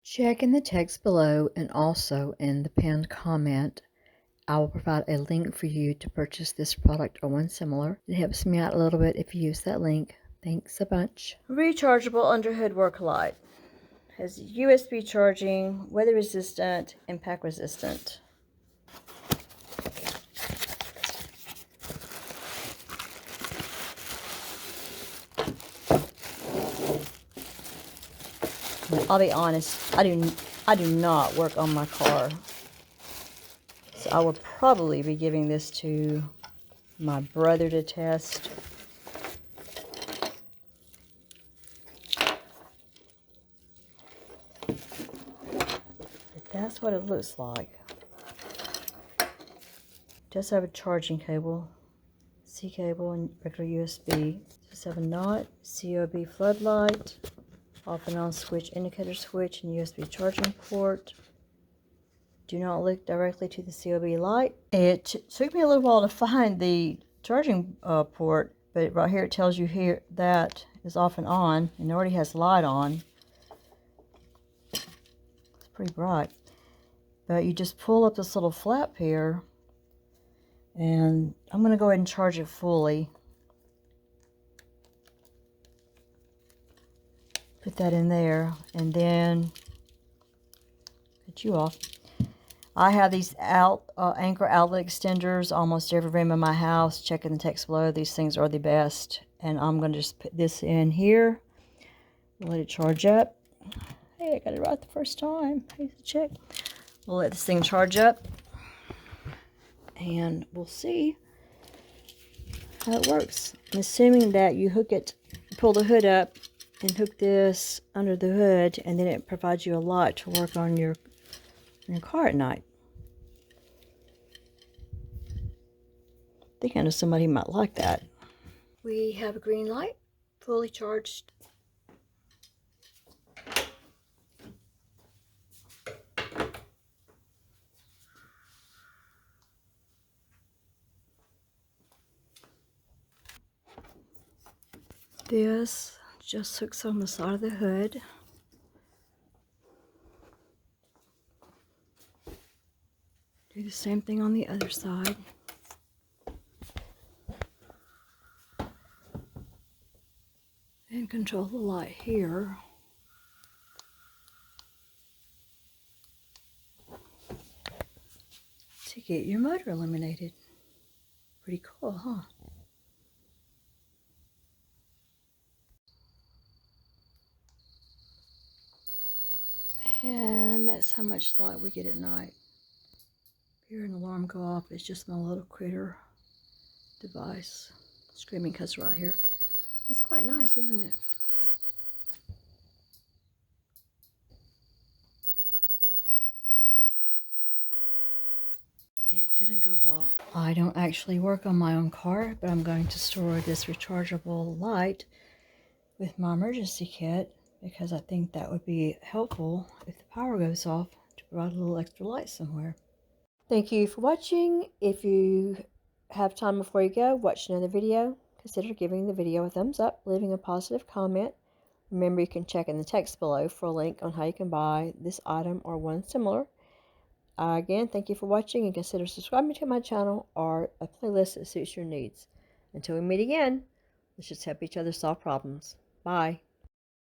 Check in the text below and also in the pinned comment. I will provide a link for you to purchase this product or one similar. It helps me out a little bit if you use that link. Thanks a bunch. Rechargeable Underhood work light. Has USB charging, weather resistant, impact resistant. I'll be honest, I do not work on my car. So I will probably be giving this to my brother to test. But that's what it looks like. It does have a charging cable, C cable, and regular USB. It does have a NOT, COB floodlight, off and on switch, indicator switch, and USB charging port. Do not look directly to the COB light. It took me a little while to find the charging port, but right here it tells you here that is off and on, and it already has light on. It's pretty bright. But you just pull up this little flap here, and I'm going to go ahead and charge it fully. Put that in there, and then cut you off. I have these anchor outlet extenders almost every room in my house. Check in the text below. These things are the best. And I'm going to just put this in here. Let it charge up. Hey, I got it right the first time. Here's the check. We'll let this thing charge up. And we'll see how it works. I'm assuming that you hook it, pull the hood up, and hook this under the hood, and then it provides you a light to work on your car at night. I think I know somebody might like that. We have a green light, fully charged. This just hooks on the side of the hood. Do the same thing on the other side. And control the light here. To get your motor illuminated. Pretty cool, huh? And that's how much light we get at night. Hear an alarm go off. It's just my little critter device. Screaming cuss right here. It's quite nice, isn't it? It didn't go off. I don't actually work on my own car, but I'm going to store this rechargeable light with my emergency kit because I think that would be helpful if the power goes off to provide a little extra light somewhere. Thank you for watching. If you have time before you go, watch another video. Consider giving the video a thumbs up, leaving a positive comment. Remember, you can check in the text below for a link on how you can buy this item or one similar. Again, thank you for watching, and consider subscribing to my channel or a playlist that suits your needs. Until we meet again, let's just help each other solve problems. Bye.